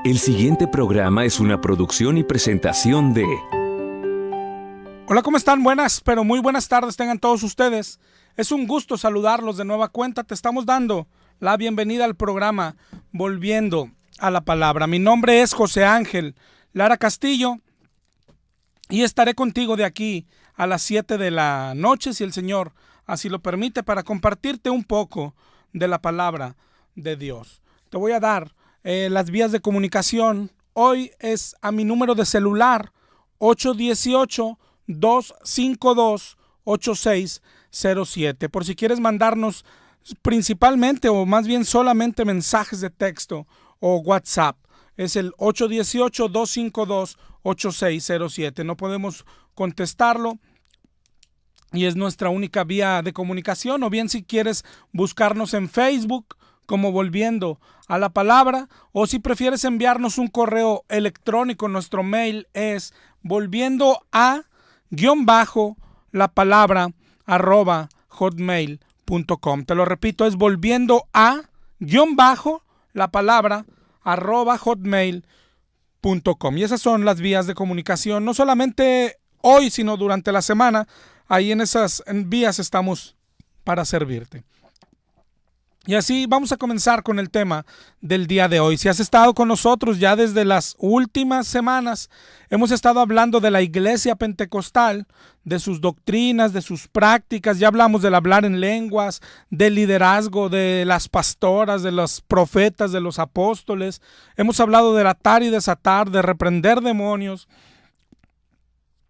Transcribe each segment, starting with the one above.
El siguiente programa es una producción y presentación de... Hola, ¿cómo están? Buenas, pero muy buenas tardes tengan todos ustedes. Es un gusto saludarlos de nueva cuenta. Te estamos dando la bienvenida al programa Volviendo a la Palabra. Mi nombre es José Ángel Lara Castillo y estaré contigo de aquí a las 7 de la noche, si el Señor así lo permite, para compartirte un poco de la palabra de Dios. Te voy a dar las vías de comunicación. Hoy es a mi número de celular 818-252-8607. Por si quieres mandarnos principalmente o más bien solamente mensajes de texto o WhatsApp. Es el 818-252-8607. No podemos contestarlo y es nuestra única vía de comunicación. O bien si quieres buscarnos en Facebook como Volviendo a la Palabra, o si prefieres enviarnos un correo electrónico, nuestro mail es volviendo_a_la_palabra@hotmail.com. Te lo repito, es volviendo_a_la_palabra@hotmail.com. Y esas son las vías de comunicación, no solamente hoy, sino durante la semana. Ahí en esas vías estamos para servirte. Y así vamos a comenzar con el tema del día de hoy. Si has estado con nosotros ya desde las últimas semanas, hemos estado hablando de la iglesia pentecostal, de sus doctrinas, de sus prácticas. Ya hablamos del hablar en lenguas, del liderazgo, de las pastoras, de los profetas, de los apóstoles. Hemos hablado de atar y desatar, de reprender demonios,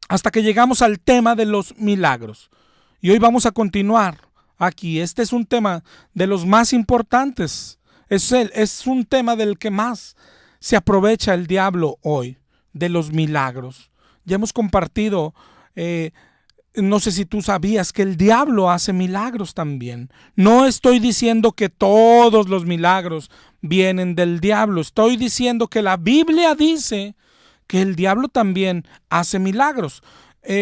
hasta que llegamos al tema de los milagros. Y hoy vamos a continuar aquí. Este es un tema de los más importantes. Es un tema del que más se aprovecha el diablo hoy, de los milagros. Ya hemos compartido, no sé si tú sabías que el diablo hace milagros también. No estoy diciendo que todos los milagros vienen del diablo. Estoy diciendo que la Biblia dice que el diablo también hace milagros.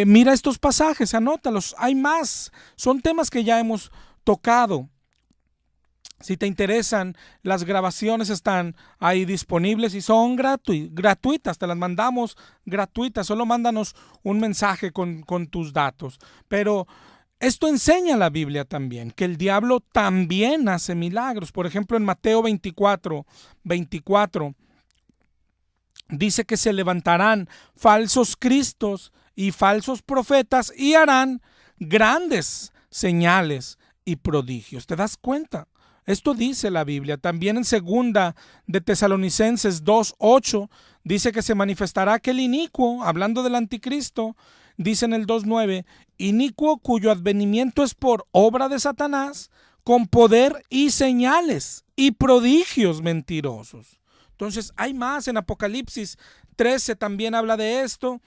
Mira estos pasajes, anótalos, hay más, son temas que ya hemos tocado. Si te interesan, las grabaciones están ahí disponibles y son gratuitas, te las mandamos gratuitas, solo mándanos un mensaje con tus datos. Pero esto enseña la Biblia también, que el diablo también hace milagros. Por ejemplo, en Mateo 24, dice que se levantarán falsos cristos y falsos profetas y harán grandes señales y prodigios. ¿Te das cuenta? Esto dice la Biblia. También en segunda de Tesalonicenses 2:8 dice que se manifestará aquel inicuo, hablando del anticristo, dice en el 2:9, inicuo cuyo advenimiento es por obra de Satanás, con poder y señales y prodigios mentirosos. Entonces hay más. En Apocalipsis 13 también habla de esto.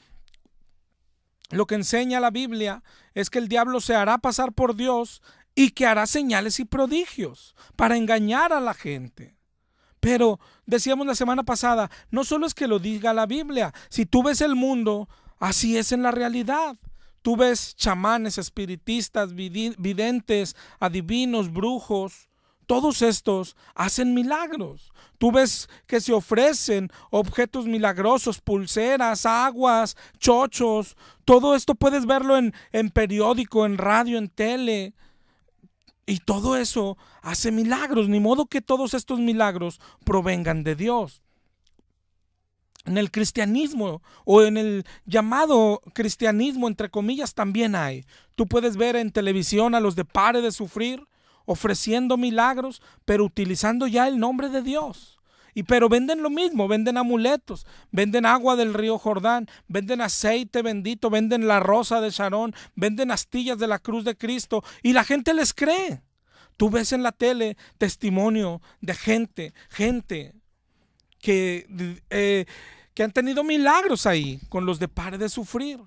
Lo que enseña la Biblia es que el diablo se hará pasar por Dios y que hará señales y prodigios para engañar a la gente. Pero decíamos la semana pasada, no solo es que lo diga la Biblia. Si tú ves el mundo, así es en la realidad. Tú ves chamanes, espiritistas, videntes, adivinos, brujos. Todos estos hacen milagros. Tú ves que se ofrecen objetos milagrosos, pulseras, aguas, chochos. Todo esto puedes verlo en periódico, en radio, en tele. Y todo eso hace milagros. Ni modo que todos estos milagros provengan de Dios. En el cristianismo o en el llamado cristianismo, entre comillas, también hay. Tú puedes ver en televisión a los de Pare de Sufrir ofreciendo milagros, pero utilizando ya el nombre de Dios. Pero venden lo mismo, venden amuletos, venden agua del río Jordán, venden aceite bendito, venden la rosa de Sharon, venden astillas de la cruz de Cristo y la gente les cree. Tú ves en la tele testimonio de gente que han tenido milagros ahí con los de Pare de Sufrir.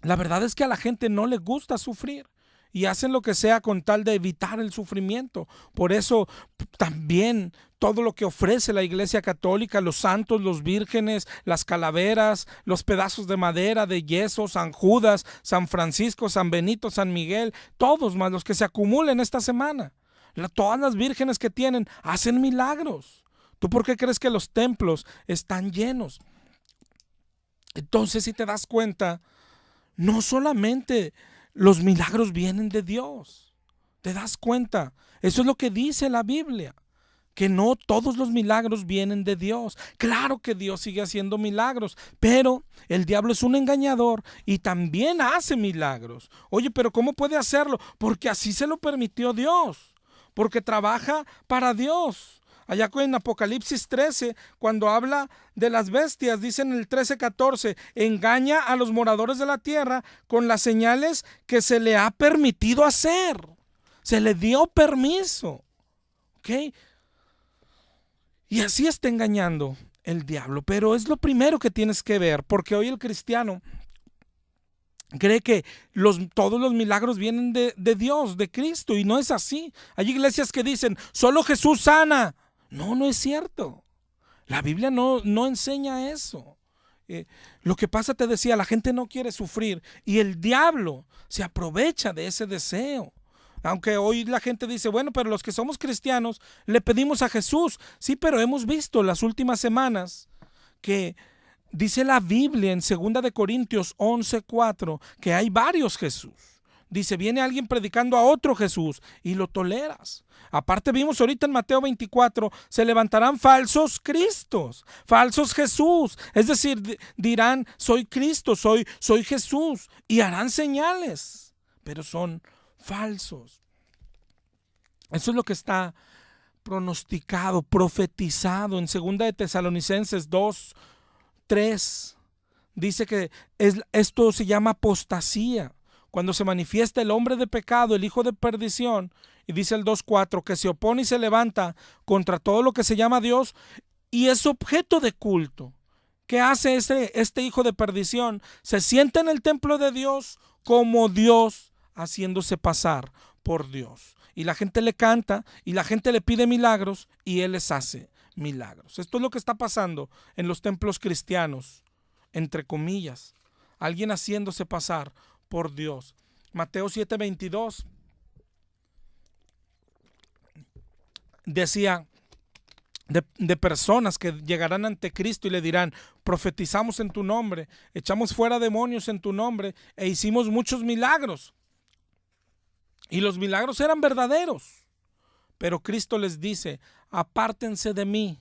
La verdad es que a la gente no le gusta sufrir y hacen lo que sea con tal de evitar el sufrimiento. Por eso también todo lo que ofrece la Iglesia Católica, los santos, los vírgenes, las calaveras, los pedazos de madera, de yeso, San Judas, San Francisco, San Benito, San Miguel, todos más los que se acumulen esta semana. Todas las vírgenes que tienen hacen milagros. ¿Tú por qué crees que los templos están llenos? Entonces, si te das cuenta, no solamente los milagros vienen de Dios. ¿Te das cuenta? Eso es lo que dice la Biblia, que no todos los milagros vienen de Dios. Claro que Dios sigue haciendo milagros, pero el diablo es un engañador y también hace milagros. Oye, pero ¿cómo puede hacerlo? Porque así se lo permitió Dios, porque trabaja para Dios. Allá en Apocalipsis 13, cuando habla de las bestias, dice en el 13:14, engaña a los moradores de la tierra con las señales que se le ha permitido hacer. Se le dio permiso. ¿Ok? Y así está engañando el diablo. Pero es lo primero que tienes que ver, porque hoy el cristiano cree que todos los milagros vienen de Dios, de Cristo, y no es así. Hay iglesias que dicen, solo Jesús sana. No, no es cierto. La Biblia no enseña eso. Lo que pasa, te decía, la gente no quiere sufrir y el diablo se aprovecha de ese deseo. Aunque hoy la gente dice, bueno, pero los que somos cristianos le pedimos a Jesús. Sí, pero hemos visto las últimas semanas que dice la Biblia en 2 de Corintios 11:4 que hay varios Jesús. Dice, viene alguien predicando a otro Jesús y lo toleras. Aparte vimos ahorita en Mateo 24, se levantarán falsos Cristos, falsos Jesús. Es decir, dirán, soy Cristo, soy Jesús, y harán señales, pero son falsos. Eso es lo que está pronosticado, profetizado en 2 de Tesalonicenses 2:3. Dice que esto se llama apostasía. Cuando se manifiesta el hombre de pecado, el hijo de perdición, y dice el 2:4, que se opone y se levanta contra todo lo que se llama Dios y es objeto de culto. ¿Qué hace este hijo de perdición? Se sienta en el templo de Dios como Dios, haciéndose pasar por Dios. Y la gente le canta y la gente le pide milagros y él les hace milagros. Esto es lo que está pasando en los templos cristianos, entre comillas. Alguien haciéndose pasar por Dios. Mateo 7:22 decía de personas que llegarán ante Cristo y le dirán, profetizamos en tu nombre, echamos fuera demonios en tu nombre e hicimos muchos milagros. Y los milagros eran verdaderos. Pero Cristo les dice, apártense de mí,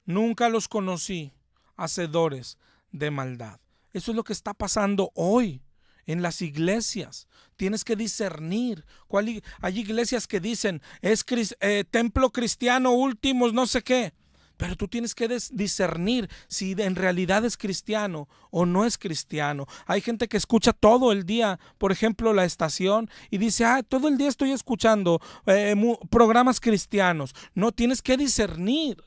nunca los conocí, hacedores de maldad. Eso es lo que está pasando hoy en las iglesias. Tienes que discernir. Hay iglesias que dicen, es templo cristiano últimos, no sé qué. Pero tú tienes que discernir si en realidad es cristiano o no es cristiano. Hay gente que escucha todo el día, por ejemplo, la estación, y dice, todo el día estoy escuchando programas cristianos. No, tienes que discernir.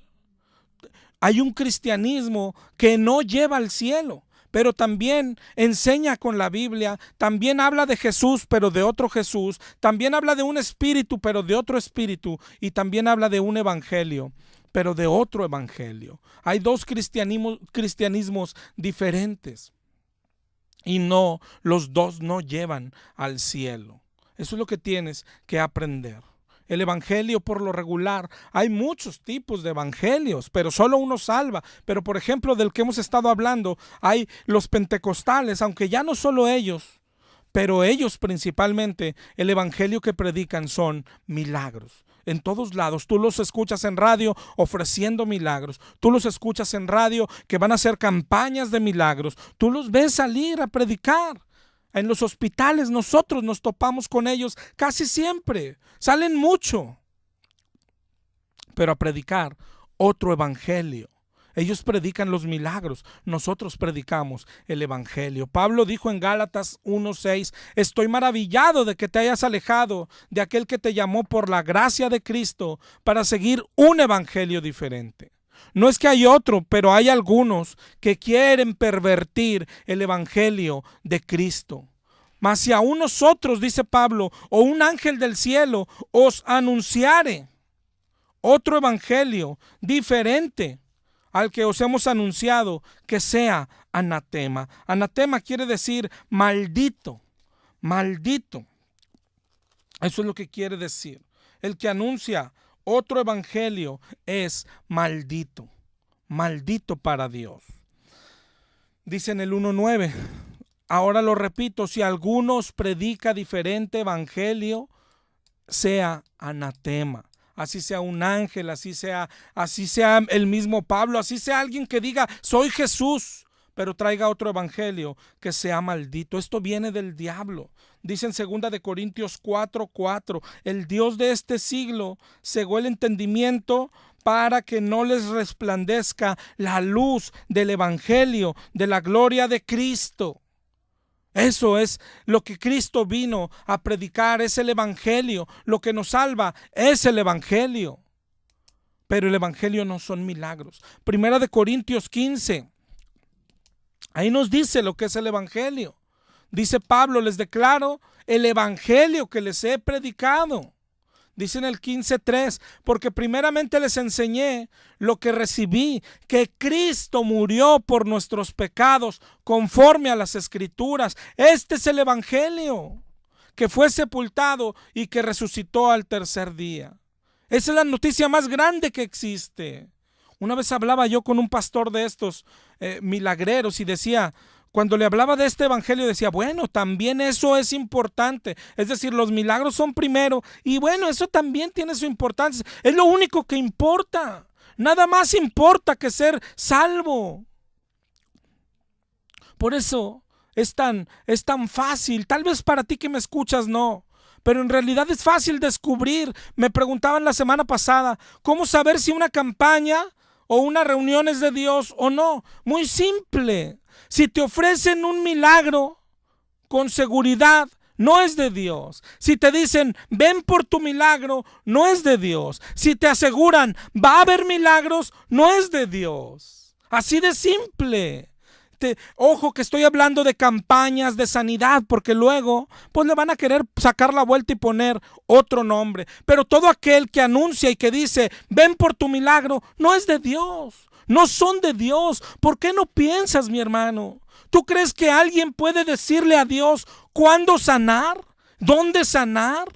Hay un cristianismo que no lleva al cielo, pero también enseña con la Biblia, también habla de Jesús, pero de otro Jesús, también habla de un espíritu, pero de otro espíritu, y también habla de un evangelio, pero de otro evangelio. Hay dos cristianismos diferentes y no, los dos no llevan al cielo. Eso es lo que tienes que aprender. El evangelio, por lo regular, hay muchos tipos de evangelios, pero solo uno salva. Pero por ejemplo, del que hemos estado hablando, hay los pentecostales, aunque ya no solo ellos, pero ellos principalmente, el evangelio que predican son milagros. En todos lados, tú los escuchas en radio ofreciendo milagros, tú los escuchas en radio que van a hacer campañas de milagros, tú los ves salir a predicar. En los hospitales nosotros nos topamos con ellos casi siempre, salen mucho, pero a predicar otro evangelio. Ellos predican los milagros, nosotros predicamos el evangelio. Pablo dijo en Gálatas 1:6, estoy maravillado de que te hayas alejado de aquel que te llamó por la gracia de Cristo para seguir un evangelio diferente. No es que hay otro, pero hay algunos que quieren pervertir el evangelio de Cristo. Mas si aún nosotros, dice Pablo, o un ángel del cielo os anunciare otro evangelio diferente al que os hemos anunciado, que sea anatema. Anatema quiere decir maldito, maldito. Eso es lo que quiere decir. El que anuncia otro evangelio es maldito, maldito para Dios. Dice en el 1:9, ahora lo repito, si alguno os predica diferente evangelio, sea anatema. Así sea un ángel, así sea el mismo Pablo, así sea alguien que diga, soy Jesús, pero traiga otro evangelio, que sea maldito. Esto viene del diablo. Dice en 2 de Corintios 4:4, el Dios de este siglo cegó el entendimiento para que no les resplandezca la luz del evangelio, de la gloria de Cristo. Eso es lo que Cristo vino a predicar, es el evangelio. Lo que nos salva es el evangelio. Pero el evangelio no son milagros. 1 de Corintios 15, ahí nos dice lo que es el evangelio. Dice Pablo, les declaro el evangelio que les he predicado. Dice en el 15:3, porque primeramente les enseñé lo que recibí, que Cristo murió por nuestros pecados conforme a las Escrituras. Este es el evangelio, que fue sepultado y que resucitó al tercer día. Esa es la noticia más grande que existe. Una vez hablaba yo con un pastor de estos milagreros y decía, cuando le hablaba de este evangelio decía, bueno, también eso es importante. Es decir, los milagros son primero y bueno, eso también tiene su importancia. Es lo único que importa. Nada más importa que ser salvo. Por eso es tan fácil. Tal vez para ti que me escuchas no, pero en realidad es fácil descubrir. Me preguntaban la semana pasada, ¿cómo saber si una campaña o una reunión es de Dios o no? Muy simple. Si te ofrecen un milagro, con seguridad no es de Dios. Si te dicen, ven por tu milagro, no es de Dios. Si te aseguran, va a haber milagros, no es de Dios. Así de simple. Ojo que estoy hablando de campañas de sanidad, porque luego pues le van a querer sacar la vuelta y poner otro nombre. Pero todo aquel que anuncia y que dice, ven por tu milagro, no es de Dios. No son de Dios. ¿Por qué no piensas, mi hermano? ¿Tú crees que alguien puede decirle a Dios cuándo sanar? ¿Dónde sanar?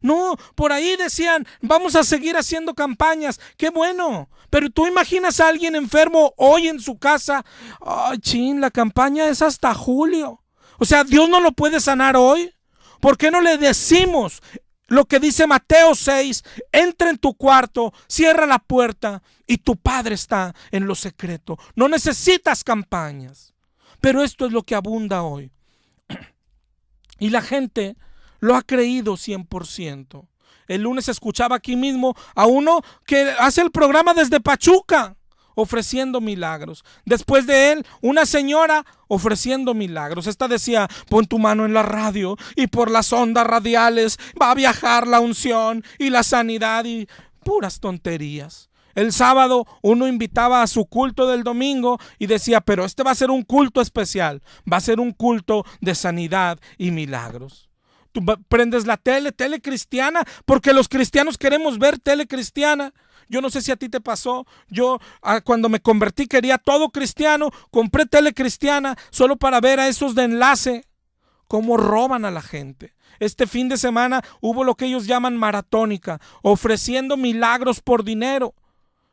No, por ahí decían, vamos a seguir haciendo campañas. Qué bueno. Pero tú imaginas a alguien enfermo hoy en su casa. Ay, chin, la campaña es hasta julio. O sea, ¿Dios no lo puede sanar hoy? ¿Por qué no le decimos lo que dice Mateo 6? Entra en tu cuarto, cierra la puerta y tu Padre está en lo secreto. No necesitas campañas. Pero esto es lo que abunda hoy. Y la gente lo ha creído 100%. El lunes escuchaba aquí mismo a uno que hace el programa desde Pachuca, ofreciendo milagros. Después de él, una señora ofreciendo milagros. Esta decía, pon tu mano en la radio y por las ondas radiales va a viajar la unción y la sanidad y puras tonterías. El sábado uno invitaba a su culto del domingo y decía, pero este va a ser un culto especial, va a ser un culto de sanidad y milagros. Tú prendes la tele cristiana, porque los cristianos queremos ver tele cristiana. Yo no sé si a ti te pasó. Yo cuando me convertí quería todo cristiano. Compré tele cristiana solo para ver a esos de enlace. Cómo roban a la gente. Este fin de semana hubo lo que ellos llaman maratónica, ofreciendo milagros por dinero.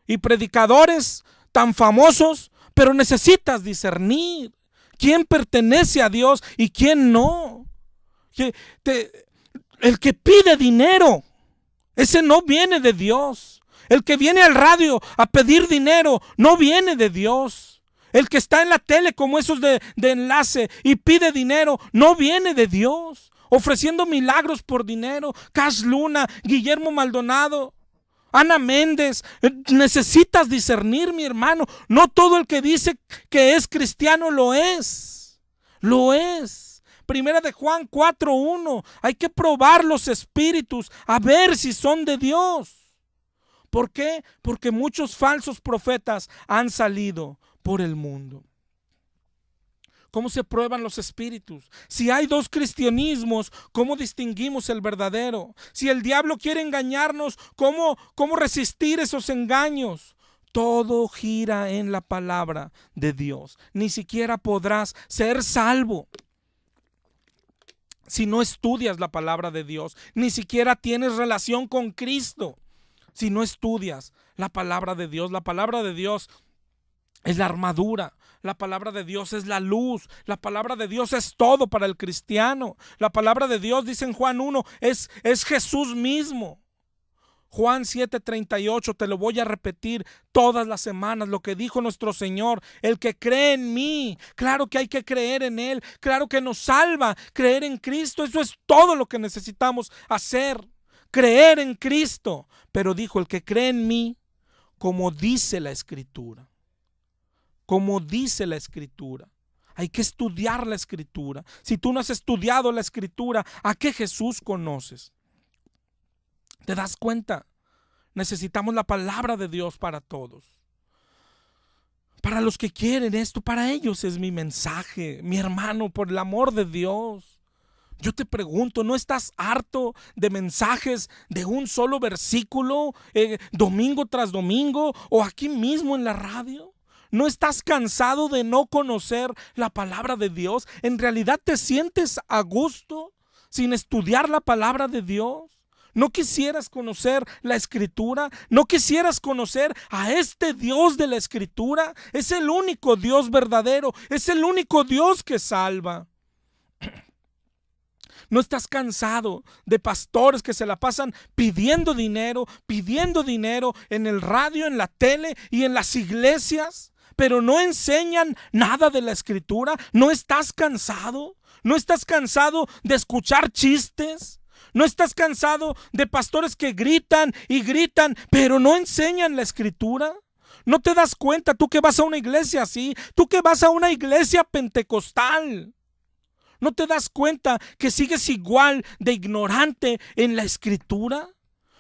Y predicadores tan famosos, pero necesitas discernir quién pertenece a Dios y quién no. El que pide dinero, ese no viene de Dios. El que viene al radio a pedir dinero no viene de Dios. El que está en la tele como esos de enlace y pide dinero no viene de Dios. Ofreciendo milagros por dinero. Cash Luna, Guillermo Maldonado, Ana Méndez. Necesitas discernir, mi hermano. No todo el que dice que es cristiano lo es. Lo es. Primera de Juan 4:1. Hay que probar los espíritus a ver si son de Dios. ¿Por qué? Porque muchos falsos profetas han salido por el mundo. ¿Cómo se prueban los espíritus? Si hay dos cristianismos, ¿cómo distinguimos el verdadero? Si el diablo quiere engañarnos, ¿cómo resistir esos engaños? Todo gira en la palabra de Dios. Ni siquiera podrás ser salvo si no estudias la palabra de Dios. Ni siquiera tienes relación con Cristo si no estudias la palabra de Dios. La palabra de Dios es la armadura. La palabra de Dios es la luz. La palabra de Dios es todo para el cristiano. La palabra de Dios, dice en Juan 1, es Jesús mismo. Juan 7:38, te lo voy a repetir todas las semanas, lo que dijo nuestro Señor: el que cree en mí, claro que hay que creer en Él, claro que nos salva, creer en Cristo, eso es todo lo que necesitamos hacer, creer en Cristo. Pero dijo: el que cree en mí, como dice la Escritura, como dice la Escritura. Hay que estudiar la Escritura. Si tú no has estudiado la Escritura, ¿a qué Jesús conoces? ¿Te das cuenta? Necesitamos la palabra de Dios para todos. Para los que quieren esto, para ellos es mi mensaje. Mi hermano, por el amor de Dios, yo te pregunto, ¿no estás harto de mensajes de un solo versículo, domingo tras domingo, o aquí mismo en la radio? ¿No estás cansado de no conocer la palabra de Dios? ¿En realidad te sientes a gusto sin estudiar la palabra de Dios? ¿No quisieras conocer la Escritura? ¿No quisieras conocer a este Dios de la Escritura? Es el único Dios verdadero, es el único Dios que salva. ¿No estás cansado de pastores que se la pasan pidiendo dinero en el radio, en la tele y en las iglesias, pero no enseñan nada de la Escritura? ¿No estás cansado? ¿No estás cansado de escuchar chistes? ¿No estás cansado de pastores que gritan y gritan, pero no enseñan la Escritura? ¿No te das cuenta, tú que vas a una iglesia así, tú que vas a una iglesia pentecostal? ¿No te das cuenta que sigues igual de ignorante en la Escritura?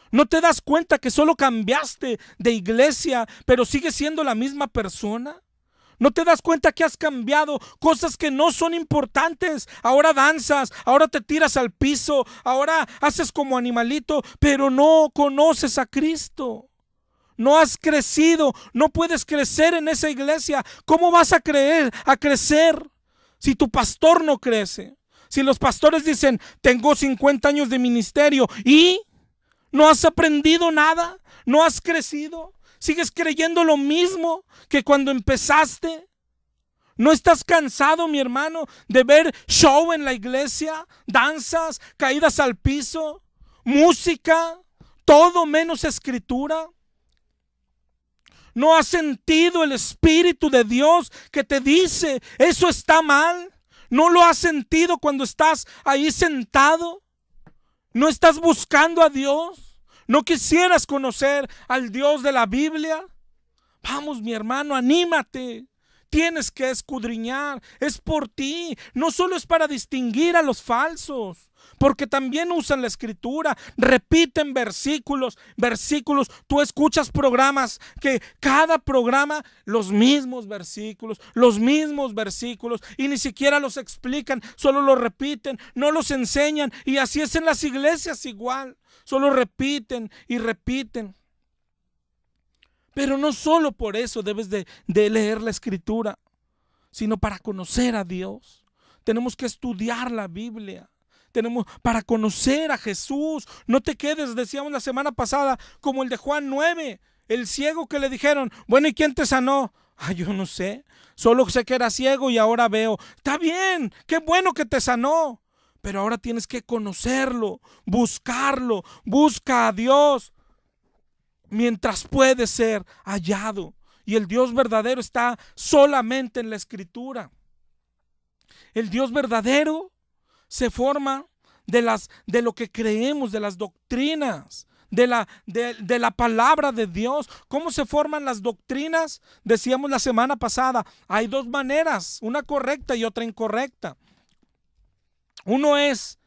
¿No te das cuenta que solo cambiaste de iglesia, pero sigues siendo la misma persona? ¿No te das cuenta que has cambiado cosas que no son importantes? Ahora danzas, ahora te tiras al piso, ahora haces como animalito, pero no conoces a Cristo. No has crecido, no puedes crecer en esa iglesia. ¿Cómo vas a crecer si tu pastor no crece? Si los pastores dicen: tengo 50 años de ministerio, y no has aprendido nada, no has crecido. ¿Sigues creyendo lo mismo que cuando empezaste? ¿No estás cansado, mi hermano, de ver show en la iglesia? Danzas, caídas al piso, música, todo menos Escritura. ¿No has sentido el Espíritu de Dios que te dice: eso está mal? ¿No lo has sentido cuando estás ahí sentado? ¿No estás buscando a Dios? ¿No quisieras conocer al Dios de la Biblia? Vamos, mi hermano, anímate. Tienes que escudriñar. Es por ti. No solo es para distinguir a los falsos, porque también usan la Escritura, repiten versículos. Tú escuchas programas que cada programa los mismos versículos, y ni siquiera los explican, solo los repiten, no los enseñan. Y así es en las iglesias igual, solo repiten y repiten. Pero no solo por eso debes de leer la Escritura, sino para conocer a Dios. Tenemos que estudiar la Biblia. Para conocer a Jesús. No te quedes, decíamos la semana pasada, como el de Juan 9, el ciego que le dijeron: bueno, ¿y quién te sanó? Yo no sé, solo sé que era ciego y ahora veo. Está bien, qué bueno que te sanó, pero ahora tienes que conocerlo, buscarlo. Busca a Dios mientras puede ser hallado. Y el Dios verdadero está solamente en la Escritura. El Dios verdadero se forma de lo que creemos, de las doctrinas, de la palabra de Dios. ¿Cómo se forman las doctrinas? Decíamos la semana pasada, hay dos maneras, una correcta y otra incorrecta. Uno es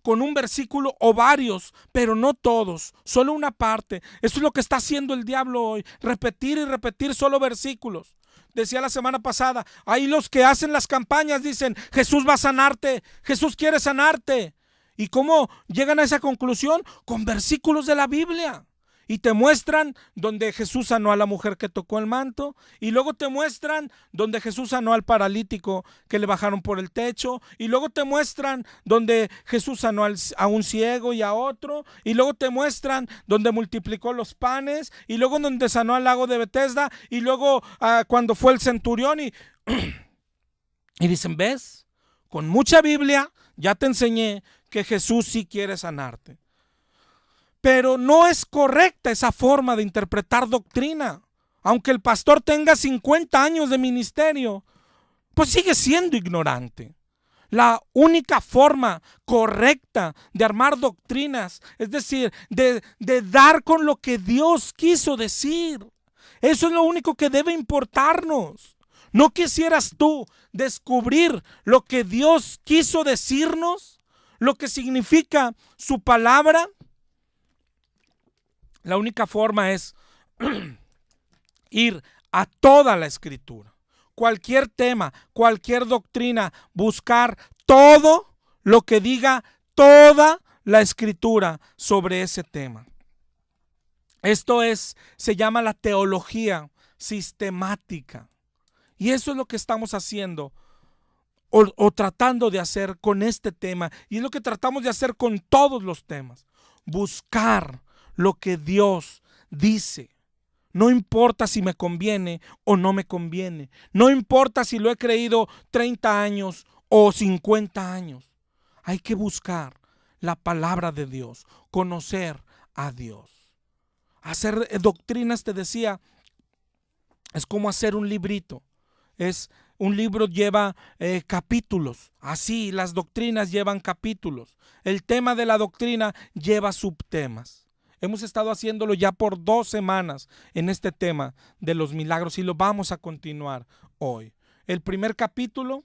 con un versículo o varios, pero no todos, solo una parte. Eso es lo que está haciendo el diablo hoy, repetir y repetir solo versículos. Decía la semana pasada, hay los que hacen las campañas, dicen: Jesús va a sanarte, Jesús quiere sanarte. ¿Y cómo llegan a esa conclusión? Con versículos de la Biblia. Y te muestran donde Jesús sanó a la mujer que tocó el manto. Y luego te muestran donde Jesús sanó al paralítico que le bajaron por el techo. Y luego te muestran donde Jesús sanó a un ciego y a otro. Y luego te muestran donde multiplicó los panes. Y luego donde sanó al lago de Betesda. Y luego cuando fue el centurión. Y dicen, ¿ves? Con mucha Biblia ya te enseñé que Jesús sí quiere sanarte. Pero no es correcta esa forma de interpretar doctrina. Aunque el pastor tenga 50 años de ministerio, pues sigue siendo ignorante. La única forma correcta de armar doctrinas, es decir, de dar con lo que Dios quiso decir. Eso es lo único que debe importarnos. ¿No quisieras tú descubrir lo que Dios quiso decirnos? Lo que significa su palabra. La única forma es ir a toda la Escritura. Cualquier tema, cualquier doctrina, buscar todo lo que diga toda la Escritura sobre ese tema. Esto se llama la teología sistemática. Y eso es lo que estamos haciendo o tratando de hacer con este tema. Y es lo que tratamos de hacer con todos los temas. Buscar lo que Dios dice. No importa si me conviene o no me conviene. No importa si lo he creído 30 años o 50 años. Hay que buscar la palabra de Dios, conocer a Dios. Hacer doctrinas, te decía, es como hacer un librito. Un libro lleva capítulos. Así las doctrinas llevan capítulos. El tema de la doctrina lleva subtemas. Hemos estado haciéndolo ya por 2 semanas en este tema de los milagros y lo vamos a continuar hoy. El primer capítulo,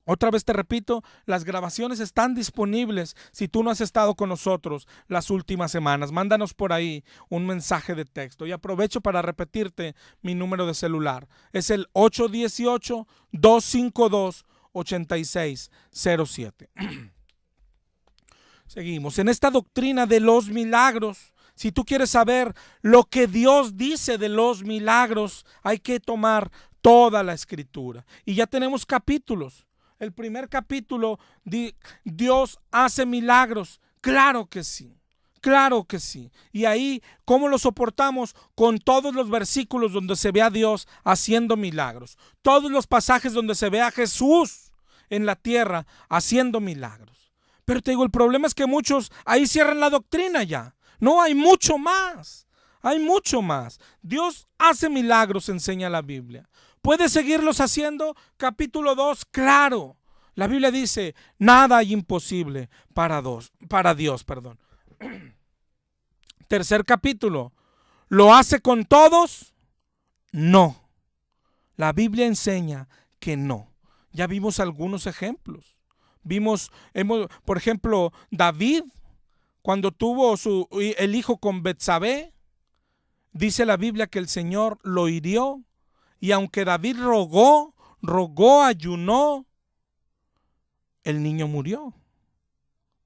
otra vez te repito, las grabaciones están disponibles si tú no has estado con nosotros las últimas semanas. Mándanos por ahí un mensaje de texto y aprovecho para repetirte mi número de celular. Es el 818-252-8607. Seguimos. En esta doctrina de los milagros, si tú quieres saber lo que Dios dice de los milagros, hay que tomar toda la Escritura. Y ya tenemos capítulos. El primer capítulo, Dios hace milagros. Claro que sí. Claro que sí. Y ahí, ¿cómo lo soportamos? Con todos los versículos donde se ve a Dios haciendo milagros. Todos los pasajes donde se ve a Jesús en la tierra haciendo milagros. Pero te digo, el problema es que muchos ahí cierran la doctrina ya. No, hay mucho más. Hay mucho más. Dios hace milagros, enseña la Biblia. ¿Puede seguirlos haciendo? Capítulo 2, claro. La Biblia dice, nada hay imposible para Dios. Tercer capítulo, ¿lo hace con todos? No. La Biblia enseña que no. Ya vimos algunos ejemplos. Por ejemplo, David, cuando tuvo el hijo con Betsabé, dice la Biblia que el Señor lo hirió. Y aunque David rogó, ayunó, el niño murió.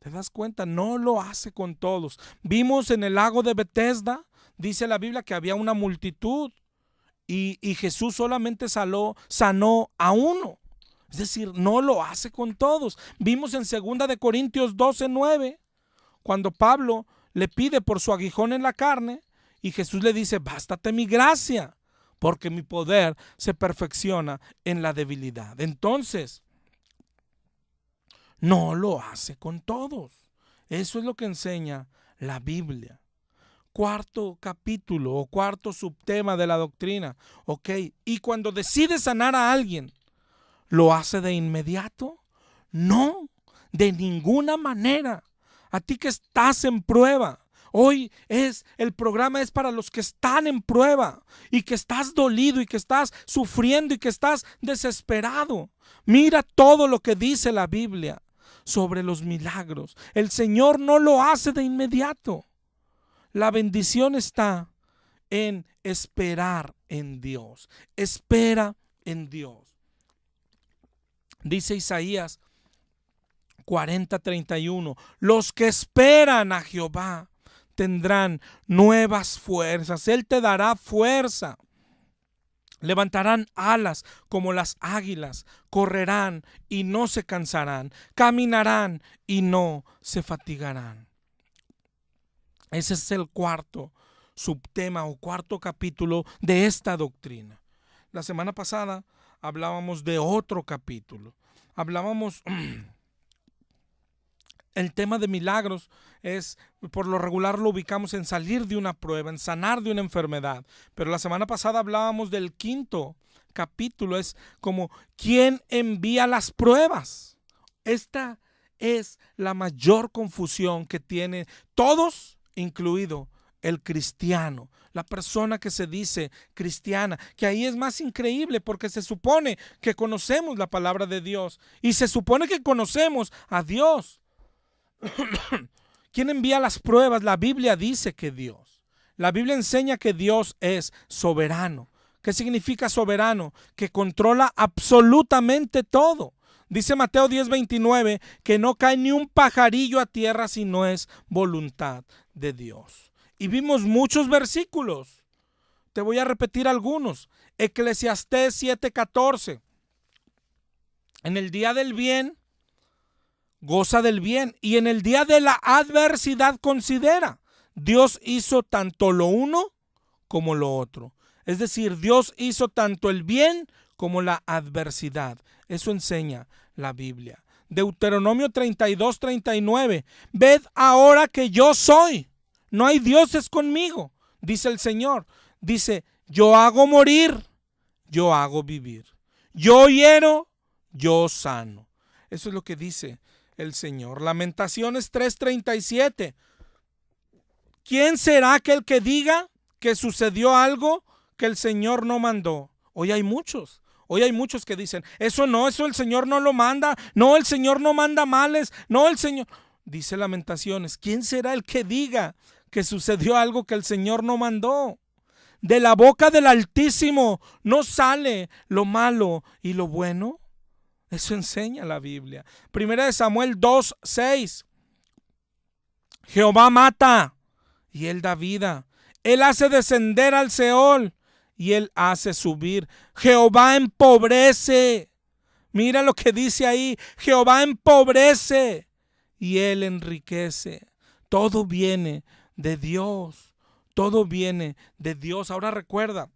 ¿Te das cuenta? No lo hace con todos. Vimos en el lago de Betesda, dice la Biblia que había una multitud y Jesús solamente sanó a uno. Es decir, no lo hace con todos. Vimos en 2 de Corintios 12:9, cuando Pablo le pide por su aguijón en la carne y Jesús le dice, bástate mi gracia, porque mi poder se perfecciona en la debilidad. Entonces, no lo hace con todos. Eso es lo que enseña la Biblia. Cuarto capítulo o cuarto subtema de la doctrina. Ok, y cuando decide sanar a alguien, ¿lo hace de inmediato? No, de ninguna manera. A ti que estás en prueba. Hoy el programa es para los que están en prueba y que estás dolido y que estás sufriendo y que estás desesperado. Mira todo lo que dice la Biblia sobre los milagros. El Señor no lo hace de inmediato. La bendición está en esperar en Dios. Espera en Dios. Dice Isaías 40:31, los que esperan a Jehová tendrán nuevas fuerzas. Él te dará fuerza. Levantarán alas como las águilas, correrán y no se cansarán, caminarán y no se fatigarán. Ese es el cuarto subtema o cuarto capítulo de esta doctrina. La semana pasada hablábamos de otro capítulo. Hablábamos, el tema de milagros es, por lo regular lo ubicamos en salir de una prueba, en sanar de una enfermedad. Pero la semana pasada hablábamos del quinto capítulo, es como ¿quién envía las pruebas? Esta es la mayor confusión que tienen todos, incluido el cristiano, la persona que se dice cristiana, que ahí es más increíble porque se supone que conocemos la palabra de Dios y se supone que conocemos a Dios. ¿Quién envía las pruebas? La Biblia dice que Dios. La Biblia enseña que Dios es soberano. ¿Qué significa soberano? Que controla absolutamente todo. Dice Mateo 10:29 que no cae ni un pajarillo a tierra si no es voluntad de Dios. Y vimos muchos versículos. Te voy a repetir algunos. Eclesiastés 7:14. En el día del bien, goza del bien, y en el día de la adversidad considera. Dios hizo tanto lo uno como lo otro. Es decir, Dios hizo tanto el bien como la adversidad. Eso enseña la Biblia. Deuteronomio 32:39. Ved ahora que yo soy. No hay dioses conmigo, dice el Señor. Dice, yo hago morir, yo hago vivir. Yo hiero, yo sano. Eso es lo que dice el Señor. Lamentaciones 3:37. ¿Quién será aquel que diga que sucedió algo que el Señor no mandó? Hoy hay muchos que dicen, eso el Señor no lo manda. No, el Señor no manda males. No, el Señor. Dice Lamentaciones, ¿quién será el que diga que sucedió algo que el Señor no mandó? De la boca del Altísimo no sale lo malo y lo bueno. Eso enseña la Biblia. Primera de Samuel 2:6. Jehová mata y él da vida. Él hace descender al Seol y él hace subir. Jehová empobrece. Mira lo que dice ahí. Jehová empobrece y él enriquece. Todo viene de Dios. Todo viene de Dios. Ahora recuerda,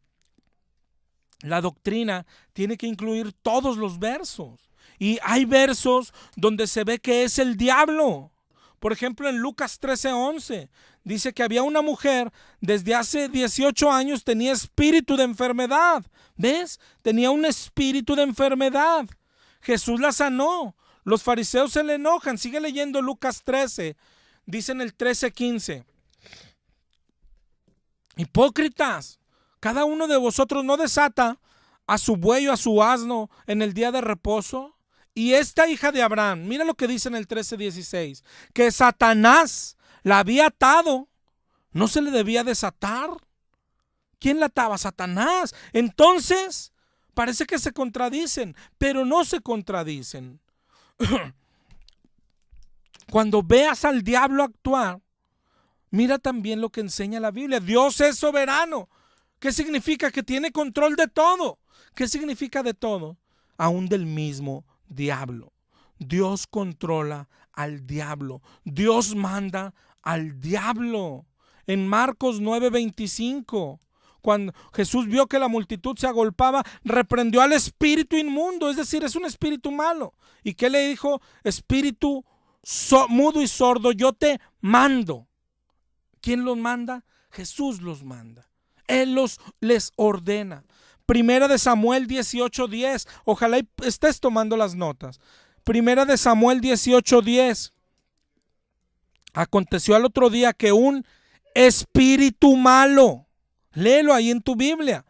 la doctrina tiene que incluir todos los versos. Y hay versos donde se ve que es el diablo. Por ejemplo, en Lucas 13:11 dice que había una mujer desde hace 18 años tenía espíritu de enfermedad. ¿Ves? Tenía un espíritu de enfermedad. Jesús la sanó. Los fariseos se le enojan. Sigue leyendo Lucas 13. Dice en el 13:15. Hipócritas, cada uno de vosotros no desata a su buey o a su asno en el día de reposo. Y esta hija de Abraham, mira lo que dice en el 13:16, que Satanás la había atado, ¿no se le debía desatar? ¿Quién la ataba? Satanás. Entonces, parece que se contradicen, pero no se contradicen. Cuando veas al diablo actuar, mira también lo que enseña la Biblia. Dios es soberano. ¿Qué significa? Que tiene control de todo. ¿Qué significa de todo? Aún del mismo diablo. Dios controla al diablo. Dios manda al diablo. En Marcos 9:25, cuando Jesús vio que la multitud se agolpaba, reprendió al espíritu inmundo, es decir, es un espíritu malo. ¿Y qué le dijo? Espíritu mudo y sordo, yo te mando. ¿Quién los manda? Jesús los manda. Él les ordena. Primera de Samuel 18:10. Ojalá estés tomando las notas. Primera de Samuel 18:10. Aconteció al otro día que un espíritu malo, léelo ahí en tu Biblia.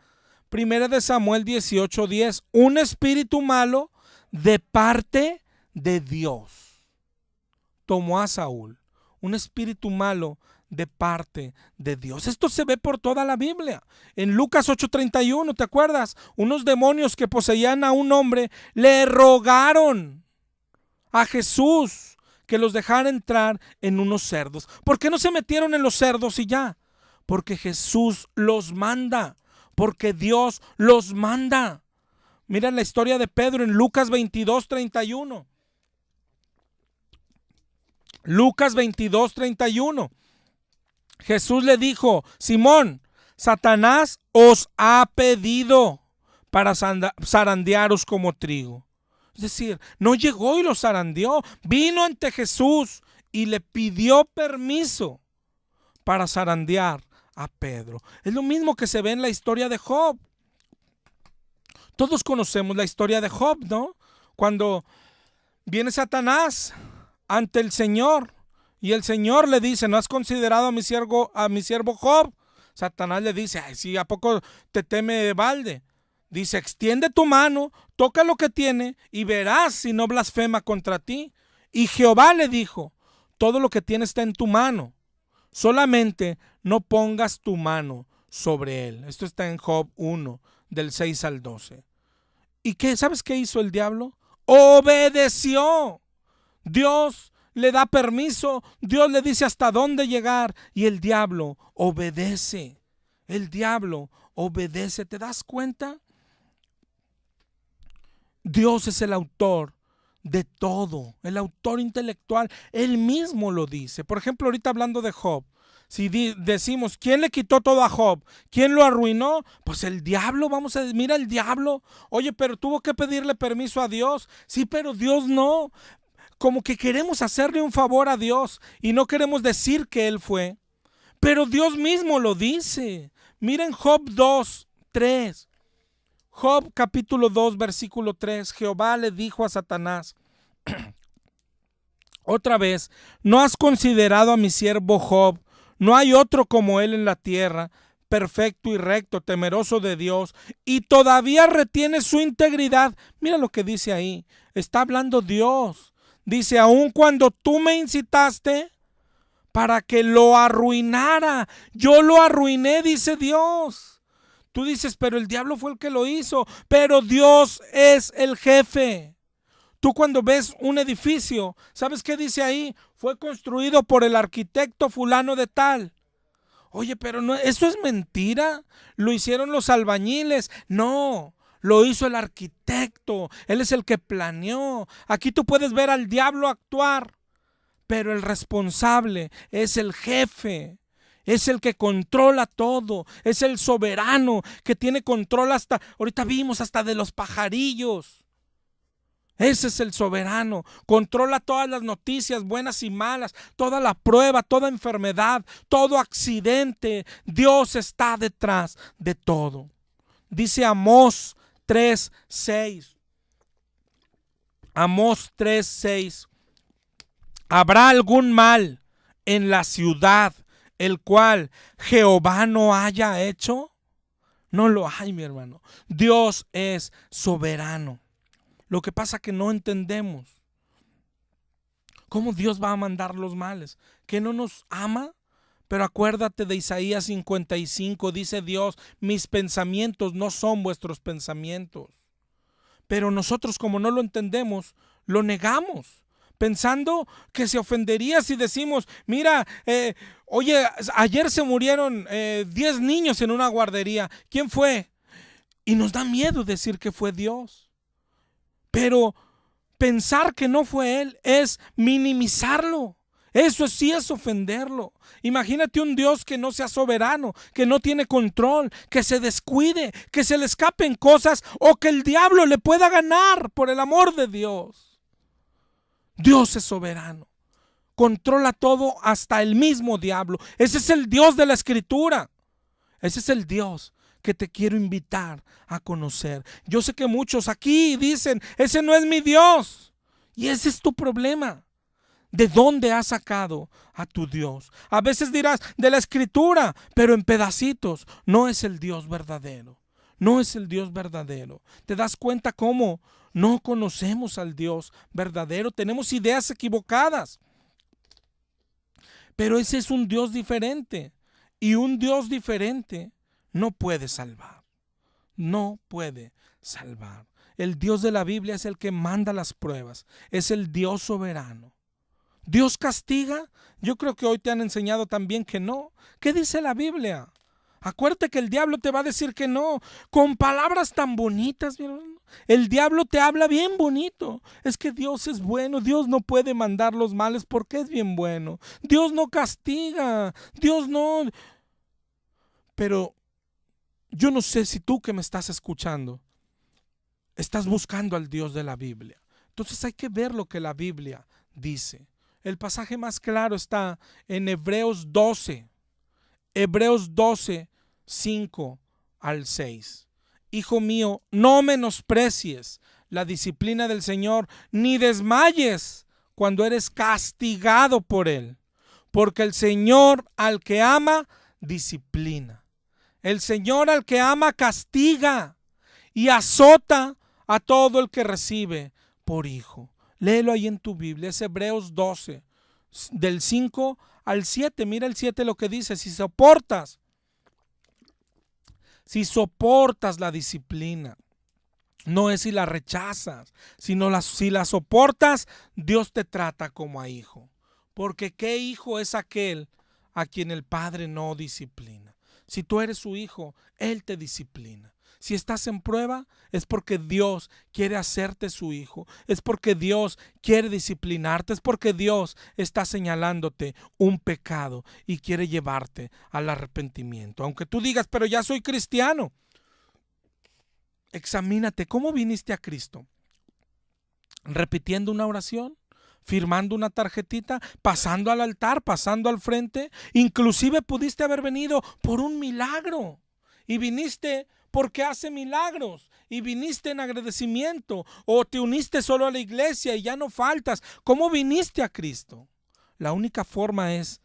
Primera de Samuel 18:10. Un espíritu malo de parte de Dios tomó a Saúl. Un espíritu malo de parte de Dios. Esto se ve por toda la Biblia. En Lucas 8:31, ¿te acuerdas? Unos demonios que poseían a un hombre le rogaron a Jesús que los dejara entrar en unos cerdos. ¿Por qué no se metieron en los cerdos y ya? Porque Jesús los manda, porque Dios los manda. Mira la historia de Pedro en Lucas 22:31. Lucas 22:31. Jesús le dijo: Simón, Satanás os ha pedido para zarandearos como trigo. Es decir, no llegó y los zarandeó, vino ante Jesús y le pidió permiso para zarandear a Pedro. Es lo mismo que se ve en la historia de Job. Todos conocemos la historia de Job, ¿no? Cuando viene Satanás ante el Señor y el Señor le dice: ¿no has considerado a mi siervo Job? Satanás le dice: ay, sí, ¿a poco te teme de balde? Dice: extiende tu mano, toca lo que tiene y verás si no blasfema contra ti. Y Jehová le dijo: todo lo que tiene está en tu mano, solamente no pongas tu mano sobre él. Esto está en Job 1, del 6 al 12. ¿Y qué? ¿Sabes qué hizo el diablo? Obedeció. Dios le da permiso, Dios le dice hasta dónde llegar y el diablo obedece. El diablo obedece. ¿Te das cuenta? Dios es el autor de todo, el autor intelectual. Él mismo lo dice. Por ejemplo, ahorita hablando de Job, si decimos, ¿quién le quitó todo a Job? ¿Quién lo arruinó? Pues el diablo. Vamos a decir, mira, el diablo. Oye, pero tuvo que pedirle permiso a Dios. Sí, pero Dios no. Como que queremos hacerle un favor a Dios y no queremos decir que Él fue. Pero Dios mismo lo dice. Miren Job 2:3. Job capítulo 2, versículo 3. Jehová le dijo a Satanás, otra vez: ¿no has considerado a mi siervo Job? No hay otro como él en la tierra, perfecto y recto, temeroso de Dios, y todavía retiene su integridad. Mira lo que dice ahí. Está hablando Dios. Dice: aun cuando tú me incitaste para que lo arruinara, yo lo arruiné, dice Dios. Tú dices, pero el diablo fue el que lo hizo, pero Dios es el jefe. Tú cuando ves un edificio, ¿sabes qué dice ahí? Fue construido por el arquitecto fulano de tal. Oye, pero no, eso es mentira. Lo hicieron los albañiles. No, lo hizo el arquitecto. Él es el que planeó. Aquí tú puedes ver al diablo actuar, pero el responsable es el jefe. Es el que controla todo, es el soberano que tiene control hasta, ahorita vimos, hasta de los pajarillos. Ese es el soberano, controla todas las noticias buenas y malas, toda la prueba, toda enfermedad, todo accidente. Dios está detrás de todo. Dice Amós 3:6. Amós 3:6. ¿Habrá algún mal en la ciudad el cual Jehová no haya hecho? No lo hay, mi hermano. Dios es soberano. Lo que pasa es que no entendemos cómo Dios va a mandar los males. ¿Que no nos ama? Pero acuérdate de Isaías 55, dice Dios: mis pensamientos no son vuestros pensamientos. Pero nosotros, como no lo entendemos, lo negamos, pensando que se ofendería si decimos: mira, oye, ayer se murieron 10 niños en una guardería. ¿Quién fue? Y nos da miedo decir que fue Dios. Pero pensar que no fue Él es minimizarlo. Eso sí es ofenderlo. Imagínate un Dios que no sea soberano, que no tiene control, que se descuide, que se le escapen cosas o que el diablo le pueda ganar, por el amor de Dios. Dios es soberano. Controla todo, hasta el mismo diablo. Ese es el Dios de la Escritura. Ese es el Dios que te quiero invitar a conocer. Yo sé que muchos aquí dicen: ese no es mi Dios. Y ese es tu problema. ¿De dónde has sacado a tu Dios? A veces dirás: de la Escritura, pero en pedacitos. No es el Dios verdadero. No es el Dios verdadero. ¿Te das cuenta cómo no conocemos al Dios verdadero? Tenemos ideas equivocadas. Pero ese es un Dios diferente. Y un Dios diferente no puede salvar. No puede salvar. El Dios de la Biblia es el que manda las pruebas. Es el Dios soberano. ¿Dios castiga? Yo creo que hoy te han enseñado también que no. ¿Qué dice la Biblia? Acuérdate que el diablo te va a decir que no, con palabras tan bonitas, mi hermano. El diablo te habla bien bonito. Es que Dios es bueno, Dios no puede mandar los males porque es bien bueno. Dios no castiga, Dios no. Pero yo no sé si tú que me estás escuchando estás buscando al Dios de la Biblia. Entonces hay que ver lo que la Biblia dice. El pasaje más claro está en Hebreos 12. Hebreos 12, 5 al 6. Hijo mío, no menosprecies la disciplina del Señor, ni desmayes cuando eres castigado por Él. Porque el Señor al que ama, disciplina. El Señor al que ama, castiga y azota a todo el que recibe por hijo. Léelo ahí en tu Biblia, es Hebreos 12, del 5 al 7. Mira el 7 lo que dice: si soportas la disciplina, no es si la rechazas, sino si la soportas, Dios te trata como a hijo. Porque ¿qué hijo es aquel a quien el Padre no disciplina? Si tú eres su hijo, Él te disciplina. Si estás en prueba, es porque Dios quiere hacerte su hijo. Es porque Dios quiere disciplinarte. Es porque Dios está señalándote un pecado y quiere llevarte al arrepentimiento. Aunque tú digas, pero ya soy cristiano. Examínate, ¿cómo viniste a Cristo? ¿Repitiendo una oración? ¿Firmando una tarjetita? ¿Pasando al altar? ¿Pasando al frente? Inclusive pudiste haber venido por un milagro. Y viniste porque hace milagros. Y viniste en agradecimiento. O te uniste solo a la iglesia y ya no faltas. ¿Cómo viniste a Cristo? La única forma es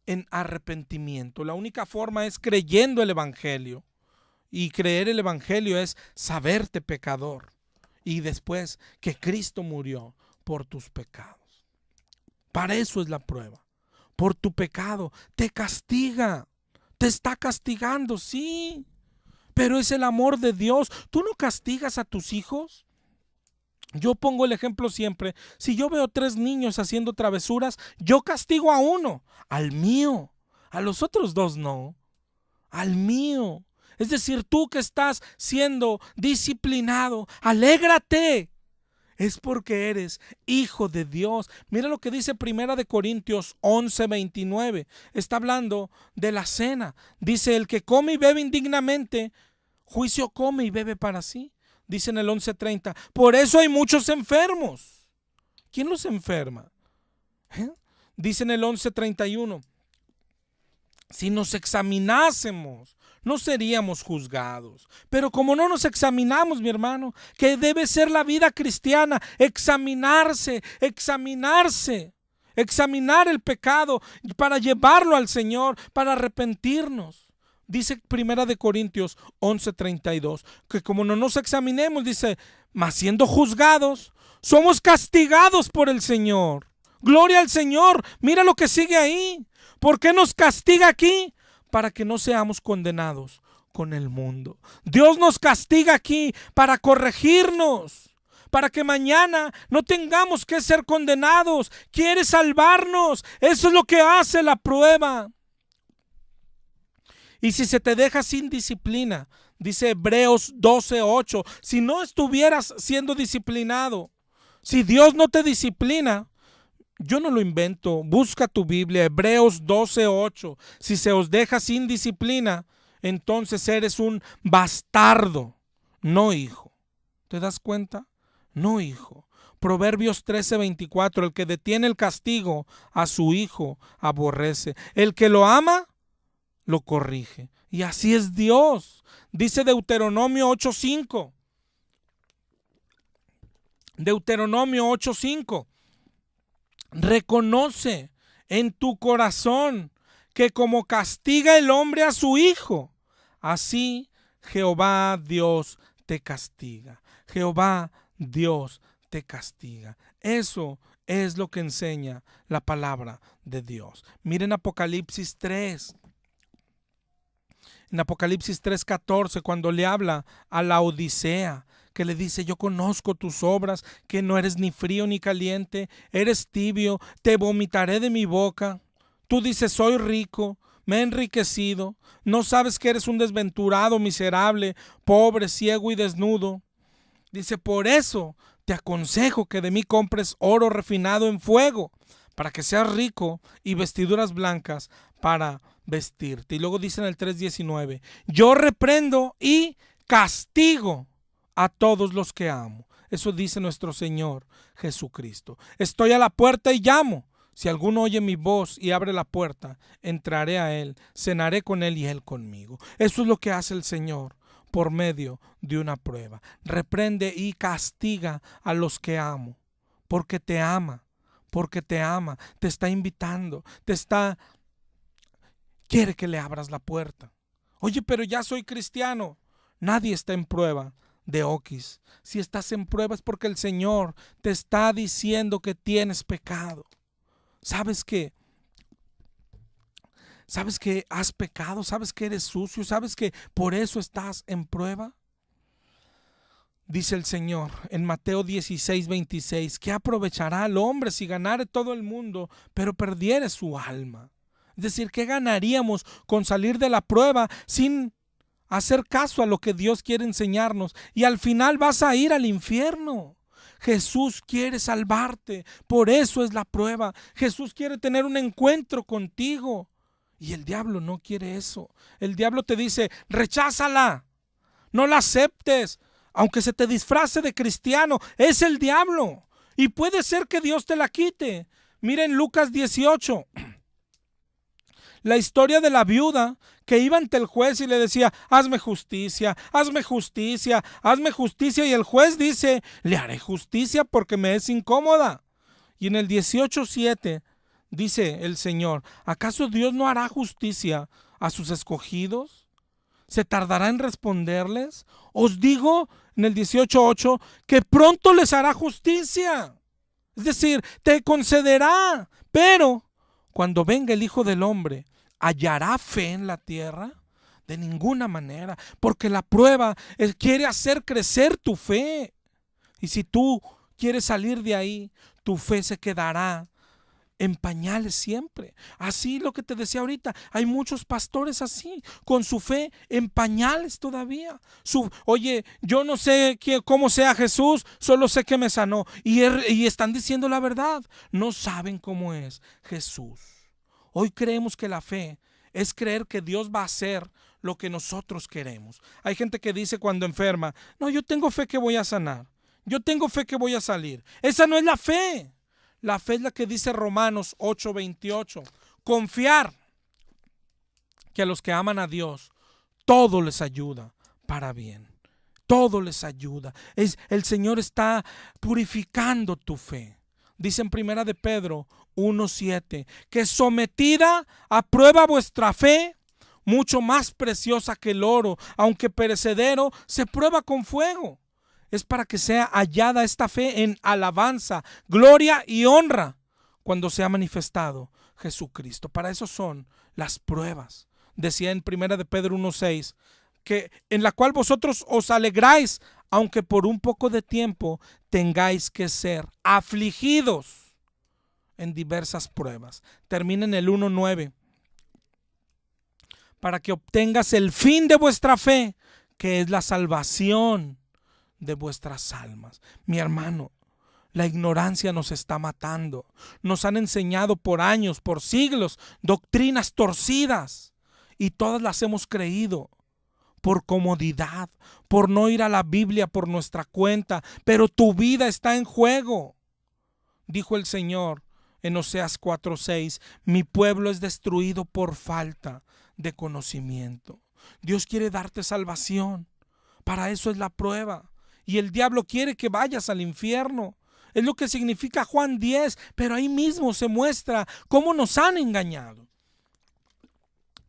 en arrepentimiento. La única forma es creyendo el evangelio. Y creer el evangelio es saberte pecador. Y después que Cristo murió por tus pecados. Para eso es la prueba. Por tu pecado te castiga. Te está castigando, sí. Pero es el amor de Dios. ¿Tú no castigas a tus hijos? Yo pongo el ejemplo siempre. Si yo veo 3 niños haciendo travesuras, yo castigo a uno, al mío. A los otros 2 no. Al mío. Es decir, tú que estás siendo disciplinado, alégrate. Es porque eres hijo de Dios. Mira lo que dice 1 Corintios 11:29. Está hablando de la cena. Dice: el que come y bebe indignamente, juicio come y bebe para sí. Dice en el 11:30. Por eso hay muchos enfermos. ¿Quién los enferma? Dice en el 11:31. Si nos examinásemos, no seríamos juzgados. Pero como no nos examinamos, mi hermano, que debe ser la vida cristiana, examinarse, examinar el pecado para llevarlo al Señor, para arrepentirnos. Dice 1 Corintios 11:32, que como no nos examinemos, dice, mas siendo juzgados, somos castigados por el Señor. Gloria al Señor. Mira lo que sigue ahí. ¿Por qué nos castiga aquí? Para que no seamos condenados con el mundo. Dios nos castiga aquí para corregirnos, para que mañana no tengamos que ser condenados. Quiere salvarnos. Eso es lo que hace la prueba. Y si se te deja sin disciplina, dice Hebreos 12:8, si no estuvieras siendo disciplinado, si Dios no te disciplina, yo no lo invento, busca tu Biblia, Hebreos 12:8. Si se os deja sin disciplina, entonces eres un bastardo, no hijo. ¿Te das cuenta? No hijo. Proverbios 13:24, el que detiene el castigo a su hijo aborrece. El que lo ama, lo corrige. Y así es Dios. Dice Deuteronomio 8:5. Deuteronomio 8:5. Reconoce en tu corazón que como castiga el hombre a su hijo, así Jehová Dios te castiga. Jehová Dios te castiga. Eso es lo que enseña la palabra de Dios. Miren Apocalipsis 3. En Apocalipsis 3:14, cuando le habla a la Odisea, que le dice: yo conozco tus obras, que no eres ni frío ni caliente, eres tibio, te vomitaré de mi boca. Tú dices: soy rico, me he enriquecido, no sabes que eres un desventurado, miserable, pobre, ciego y desnudo. Dice: por eso te aconsejo que de mí compres oro refinado en fuego, para que seas rico, y vestiduras blancas para vestirte. Y luego dice en el 3:19: yo reprendo y castigo a todos los que amo. Eso dice nuestro Señor Jesucristo. Estoy a la puerta y llamo. Si alguno oye mi voz y abre la puerta, entraré a él, cenaré con él y él conmigo. Eso es lo que hace el Señor por medio de una prueba. Reprende y castiga a los que amo, porque te ama, te está invitando, quiere que le abras la puerta. Oye, pero ya soy cristiano. Nadie está en prueba de oquis. Si estás en prueba es porque el Señor te está diciendo que tienes pecado. ¿Sabes que has pecado? ¿Sabes que eres sucio? ¿Sabes que por eso estás en prueba? Dice el Señor en Mateo 16:26: ¿qué aprovechará el hombre si ganare todo el mundo, pero perdiere su alma? Es decir, ¿qué ganaríamos con salir de la prueba sin hacer caso a lo que Dios quiere enseñarnos? Y al final vas a ir al infierno. Jesús quiere salvarte, por eso es la prueba. Jesús quiere tener un encuentro contigo. Y el diablo no quiere eso. El diablo te dice: recházala, no la aceptes, aunque se te disfrace de cristiano. Es el diablo y puede ser que Dios te la quite. Miren Lucas 18, la historia de la viuda que iba ante el juez y le decía: hazme justicia, hazme justicia, hazme justicia. Y el juez dice: le haré justicia porque me es incómoda. Y en el 18:7 dice el Señor: ¿acaso Dios no hará justicia a sus escogidos? ¿Se tardará en responderles? Os digo, en el 18:8, que pronto les hará justicia. Es decir, te concederá. Pero cuando venga el Hijo del Hombre, ¿hallará fe en la tierra? De ninguna manera, porque la prueba quiere hacer crecer tu fe. Y si tú quieres salir de ahí, tu fe se quedará en pañales siempre. Así lo que te decía ahorita, hay muchos pastores así, con su fe en pañales todavía. Oye, yo no sé cómo sea Jesús, solo sé que me sanó. Y están diciendo la verdad, no saben cómo es Jesús. Hoy creemos que la fe es creer que Dios va a hacer lo que nosotros queremos. Hay gente que dice cuando enferma: no, yo tengo fe que voy a sanar, yo tengo fe que voy a salir. Esa no es la fe. La fe es la que dice Romanos 8:28: confiar que a los que aman a Dios todo les ayuda para bien. Todo les ayuda. El Señor está purificando tu fe. Dice en 1 de Pedro 1:7: que sometida a prueba vuestra fe, mucho más preciosa que el oro, aunque perecedero, se prueba con fuego. Es para que sea hallada esta fe en alabanza, gloria y honra cuando sea manifestado Jesucristo. Para eso son las pruebas. Decía en 1 de Pedro 1:6, que en la cual vosotros os alegráis, aunque por un poco de tiempo tengáis que ser afligidos en diversas pruebas. Termina en el 1:9: para que obtengas el fin de vuestra fe, que es la salvación de vuestras almas. Mi hermano, la ignorancia nos está matando. Nos han enseñado por años, por siglos, doctrinas torcidas, y todas las hemos creído por comodidad, por no ir a la Biblia por nuestra cuenta. Pero tu vida está en juego. Dijo el Señor en Oseas 4:6: mi pueblo es destruido por falta de conocimiento. Dios quiere darte salvación. Para eso es la prueba. Y el diablo quiere que vayas al infierno. Es lo que significa Juan 10, pero ahí mismo se muestra cómo nos han engañado.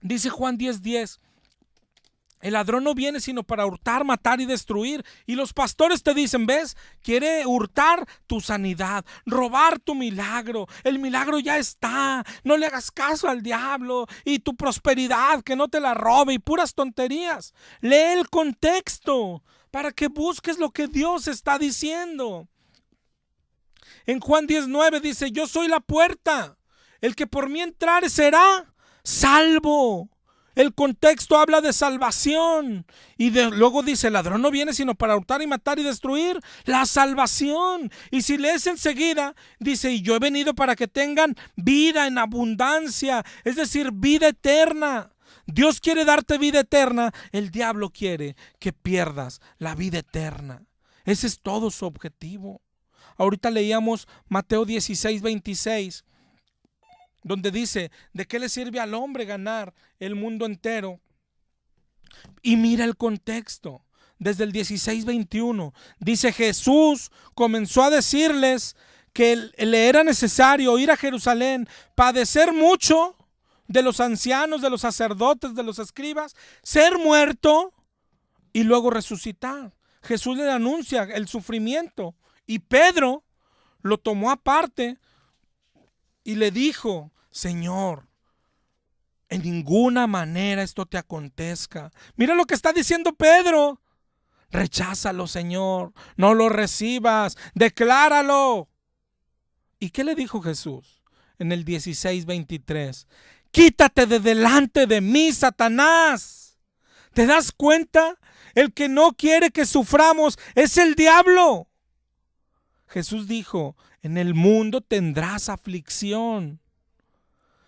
Dice Juan 10:10: el ladrón no viene sino para hurtar, matar y destruir. Y los pastores te dicen: ¿ves? Quiere hurtar tu sanidad, robar tu milagro. El milagro ya está. No le hagas caso al diablo. Y tu prosperidad, que no te la robe, y puras tonterías. Lee el contexto para que busques lo que Dios está diciendo. En Juan 10:9 dice: yo soy la puerta, el que por mí entrare será salvo. El contexto habla de salvación y luego dice: el ladrón no viene sino para hurtar y matar y destruir. La salvación. Y si lees enseguida, dice: y yo he venido para que tengan vida en abundancia, es decir, vida eterna. Dios quiere darte vida eterna, el diablo quiere que pierdas la vida eterna. Ese es todo su objetivo. Ahorita leíamos Mateo 16:26, donde dice: ¿de qué le sirve al hombre ganar el mundo entero? Y mira el contexto. Desde el 16:21 dice: Jesús comenzó a decirles que le era necesario ir a Jerusalén, padecer mucho de los ancianos, de los sacerdotes, de los escribas, ser muerto y luego resucitar. Jesús le anuncia el sufrimiento y Pedro lo tomó aparte y le dijo: Señor, en ninguna manera esto te acontezca. Mira lo que está diciendo Pedro. Recházalo, Señor, no lo recibas, decláralo. ¿Y qué le dijo Jesús? En el 16:23, quítate de delante de mí, Satanás. ¿Te das cuenta? El que no quiere que suframos es el diablo. Jesús dijo: en el mundo tendrás aflicción.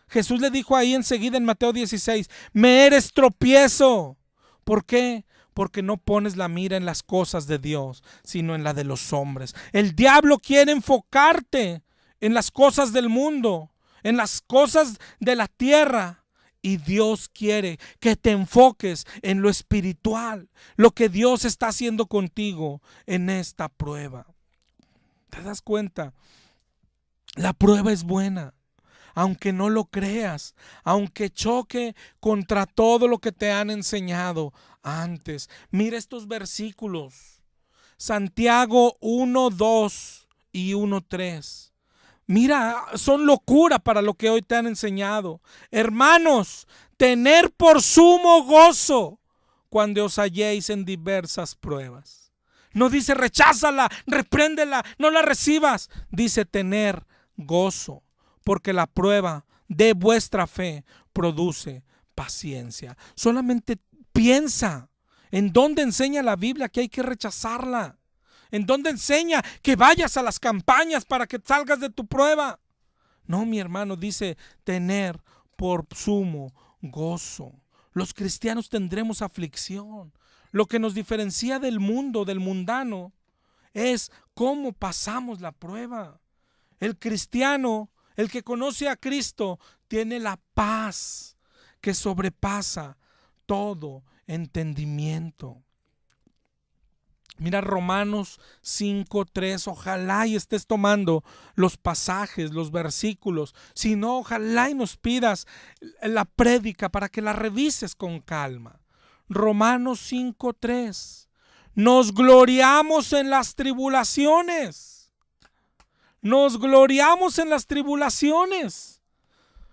Jesús le dijo ahí enseguida en Mateo 16: me eres tropiezo. ¿Por qué? Porque no pones la mira en las cosas de Dios, sino en la de los hombres. El diablo quiere enfocarte en las cosas del mundo, en las cosas de la tierra. Y Dios quiere que te enfoques en lo espiritual, lo que Dios está haciendo contigo en esta prueba. ¿Te das cuenta? La prueba es buena. Aunque no lo creas, aunque choque contra todo lo que te han enseñado antes. Mira estos versículos. Santiago 1:2 y 1:3. Mira, son locura para lo que hoy te han enseñado. Hermanos, tener por sumo gozo cuando os halléis en diversas pruebas. No dice recházala, repréndela, no la recibas. Dice tener gozo, porque la prueba de vuestra fe produce paciencia. Solamente piensa en dónde enseña la Biblia que hay que rechazarla. En dónde enseña que vayas a las campañas para que salgas de tu prueba. No, mi hermano, dice tener por sumo gozo. Los cristianos tendremos aflicción. Lo que nos diferencia del mundo, del mundano, es cómo pasamos la prueba. El cristiano, el que conoce a Cristo, tiene la paz que sobrepasa todo entendimiento. Mira Romanos 5:3, ojalá y estés tomando los pasajes, los versículos. Si no, ojalá y nos pidas la prédica para que la revises con calma. Romanos 5:3, nos gloriamos en las tribulaciones. Nos gloriamos en las tribulaciones.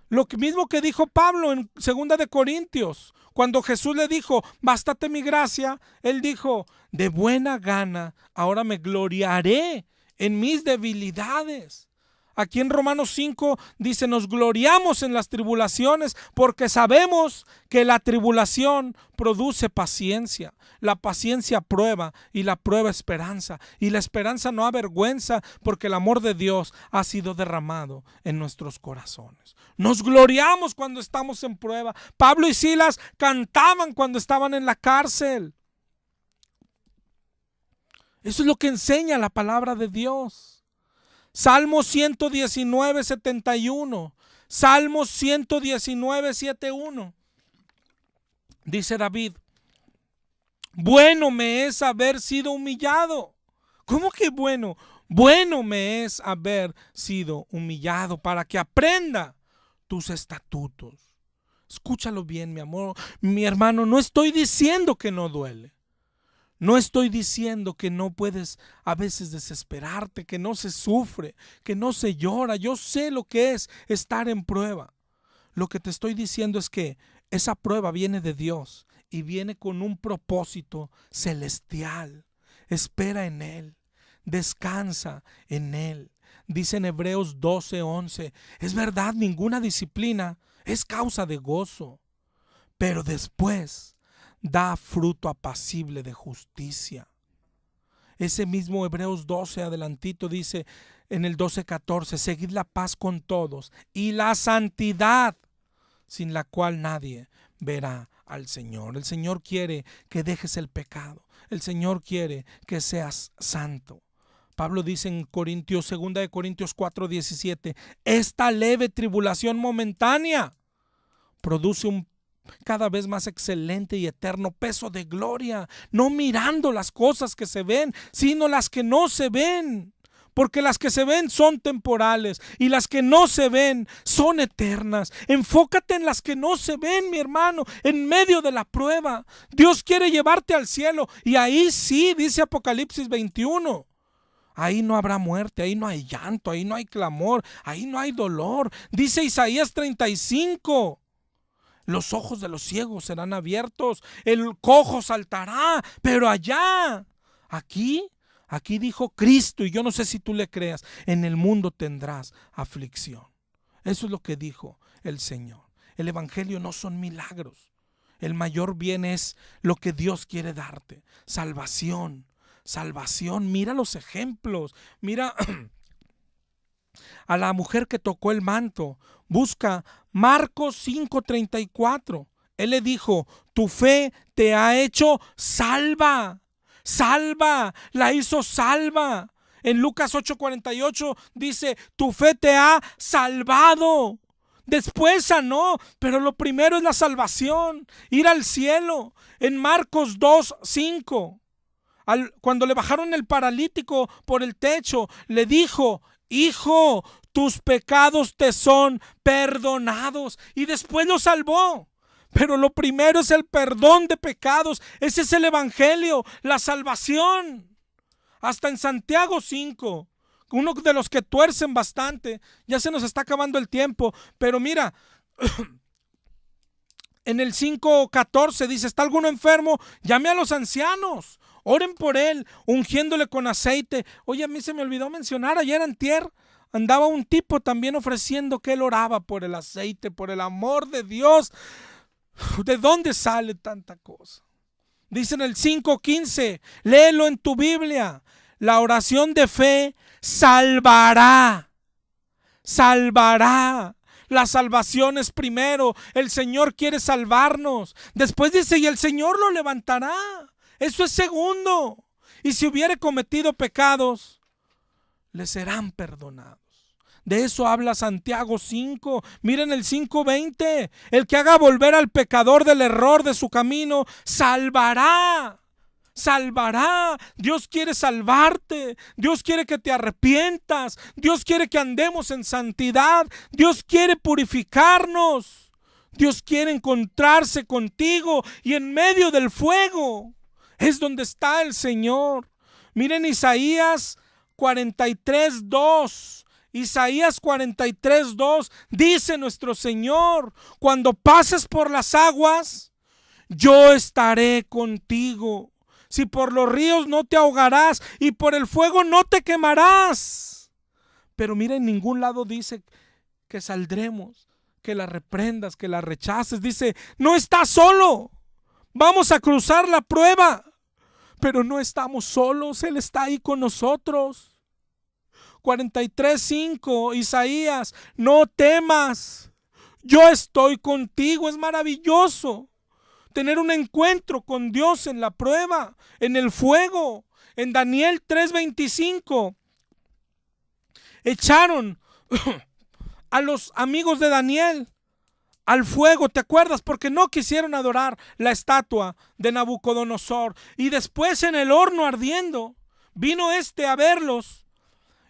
Lo mismo que dijo Pablo en 2 de Corintios. Cuando Jesús le dijo, bástate mi gracia, él dijo, de buena gana, ahora me gloriaré en mis debilidades. Aquí en Romanos 5 dice, nos gloriamos en las tribulaciones porque sabemos que la tribulación produce paciencia. La paciencia prueba y la prueba esperanza. Y la esperanza no avergüenza porque el amor de Dios ha sido derramado en nuestros corazones. Nos gloriamos cuando estamos en prueba. Pablo y Silas cantaban cuando estaban en la cárcel. Eso es lo que enseña la palabra de Dios. Salmo 119:71. Salmo 119:71. Dice David, bueno me es haber sido humillado. ¿Cómo que bueno? Bueno me es haber sido humillado para que aprenda tus estatutos. Escúchalo bien, mi amor, mi hermano, no estoy diciendo que no duele. No estoy diciendo que no puedes a veces desesperarte, que no se sufre, que no se llora. Yo sé lo que es estar en prueba. Lo que te estoy diciendo es que esa prueba viene de Dios y viene con un propósito celestial. Espera en Él, descansa en Él. Dice en Hebreos 12:11, es verdad, ninguna disciplina es causa de gozo, pero después da fruto apacible de justicia. Ese mismo Hebreos 12 adelantito dice en el 12:14, seguid la paz con todos y la santidad, sin la cual nadie verá al Señor. El Señor quiere que dejes el pecado. El Señor quiere que seas santo. Pablo dice en Corintios, 2 Corintios 4:17, esta leve tribulación momentánea produce un cada vez más excelente y eterno peso de gloria, no mirando las cosas que se ven, sino las que no se ven. Porque las que se ven son temporales y las que no se ven son eternas. Enfócate en las que no se ven, mi hermano, en medio de la prueba. Dios quiere llevarte al cielo y ahí sí, dice Apocalipsis 21. Ahí no habrá muerte, ahí no hay llanto, ahí no hay clamor, ahí no hay dolor. Dice Isaías 35. Los ojos de los ciegos serán abiertos, el cojo saltará, pero allá, aquí dijo Cristo, y yo no sé si tú le creas, en el mundo tendrás aflicción. Eso es lo que dijo el Señor. El evangelio no son milagros. El mayor bien es lo que Dios quiere darte. Salvación, salvación. Mira los ejemplos. Mira a la mujer que tocó el manto. Busca Marcos 5:34. Él le dijo, tu fe te ha hecho salva. Salva, la hizo salva. En Lucas 8:48 dice, tu fe te ha salvado. Después sanó, pero lo primero es la salvación, ir al cielo. En Marcos 2:5, cuando le bajaron el paralítico por el techo, le dijo, hijo, tus pecados te son perdonados. Y después lo salvó. Pero lo primero es el perdón de pecados. Ese es el evangelio, la salvación. Hasta en Santiago 5, uno de los que tuercen bastante, ya se nos está acabando el tiempo, pero mira, en el 5:14 dice, ¿está alguno enfermo? Llame a los ancianos, oren por él, ungiéndole con aceite. Oye, a mí se me olvidó mencionar, ayer antier andaba un tipo también ofreciendo que él oraba por el aceite, por el amor de Dios. ¿De dónde sale tanta cosa? Dice en el 5:15, léelo en tu Biblia. La oración de fe salvará. Salvará. La salvación es primero. El Señor quiere salvarnos. Después dice, y el Señor lo levantará. Eso es segundo. Y si hubiere cometido pecados, le serán perdonados. De eso habla Santiago 5. Miren el 5:20. El que haga volver al pecador del error de su camino, salvará. Salvará. Dios quiere salvarte. Dios quiere que te arrepientas. Dios quiere que andemos en santidad. Dios quiere purificarnos. Dios quiere encontrarse contigo. Y en medio del fuego es donde está el Señor. Miren Isaías 43:2. Isaías 43:2 dice nuestro Señor, cuando pases por las aguas, yo estaré contigo. Si por los ríos no te ahogarás y por el fuego no te quemarás. Pero mira, en ningún lado dice que saldremos, que la reprendas, que la rechaces. Dice, no estás solo, vamos a cruzar la prueba, pero no estamos solos, Él está ahí con nosotros. 43:5, Isaías, no temas, yo estoy contigo. Es maravilloso tener un encuentro con Dios en la prueba, en el fuego. En Daniel 3:25 echaron a los amigos de Daniel al fuego, ¿te acuerdas? Porque no quisieron adorar la estatua de Nabucodonosor. Y después en el horno ardiendo, vino a verlos.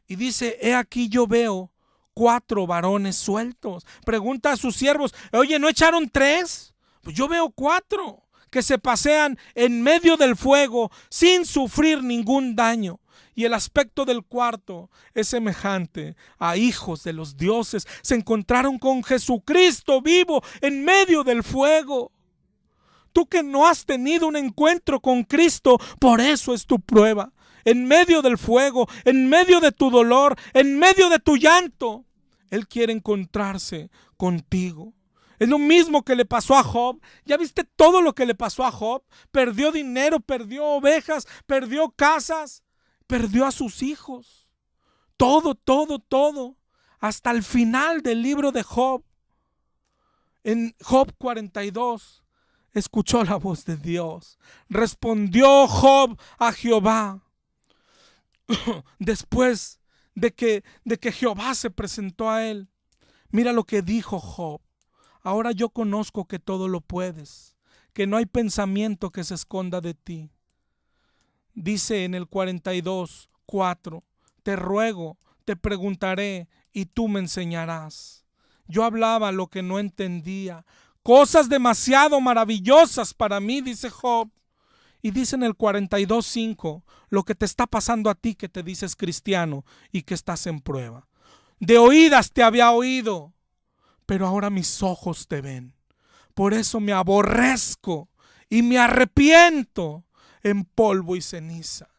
Y dice, he aquí yo veo 4 varones sueltos. Pregunta a sus siervos, oye, ¿no echaron 3? Pues yo veo 4 que se pasean en medio del fuego sin sufrir ningún daño. Y el aspecto del cuarto es semejante a hijos de los dioses. Se encontraron con Jesucristo vivo en medio del fuego. Tú que no has tenido un encuentro con Cristo, por eso es tu prueba. En medio del fuego, en medio de tu dolor, en medio de tu llanto, Él quiere encontrarse contigo. Es lo mismo que le pasó a Job. ¿Ya viste todo lo que le pasó a Job? Perdió dinero, perdió ovejas, perdió casas, perdió a sus hijos. Todo, todo, todo. Hasta el final del libro de Job. En Job 42, escuchó la voz de Dios. Respondió Job a Jehová. Después de que Jehová se presentó a él, mira lo que dijo Job. Ahora yo conozco que todo lo puedes, que no hay pensamiento que se esconda de ti. Dice en el 42:4, te ruego, te preguntaré y tú me enseñarás. Yo hablaba lo que no entendía, cosas demasiado maravillosas para mí, dice Job. Y dice en el 42:5, lo que te está pasando a ti que te dices cristiano y que estás en prueba. De oídas te había oído, pero ahora mis ojos te ven. Por eso me aborrezco y me arrepiento en polvo y ceniza.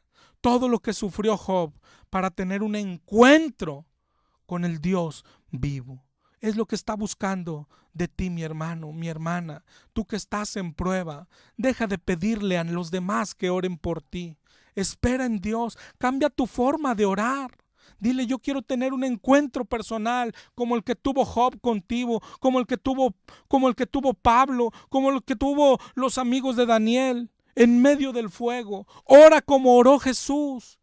Todo lo que sufrió Job para tener un encuentro con el Dios vivo. Es lo que está buscando de ti, mi hermano, mi hermana. Tú que estás en prueba, deja de pedirle a los demás que oren por ti. Espera en Dios, cambia tu forma de orar. Dile, yo quiero tener un encuentro personal como el que tuvo Job contigo, como el que tuvo Pablo, como el que tuvo los amigos de Daniel en medio del fuego. Ora como oró Jesús.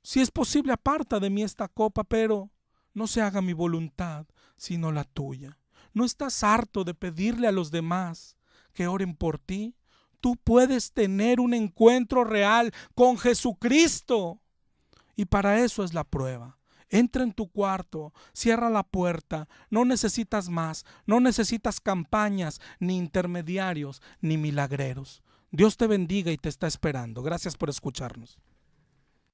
Si es posible, aparta de mí esta copa, pero no se haga mi voluntad, sino la tuya. ¿No estás harto de pedirle a los demás que oren por ti? Tú puedes tener un encuentro real con Jesucristo. Y para eso es la prueba. Entra en tu cuarto, cierra la puerta, no necesitas más, no necesitas campañas, ni intermediarios, ni milagreros. Dios te bendiga y te está esperando. Gracias por escucharnos.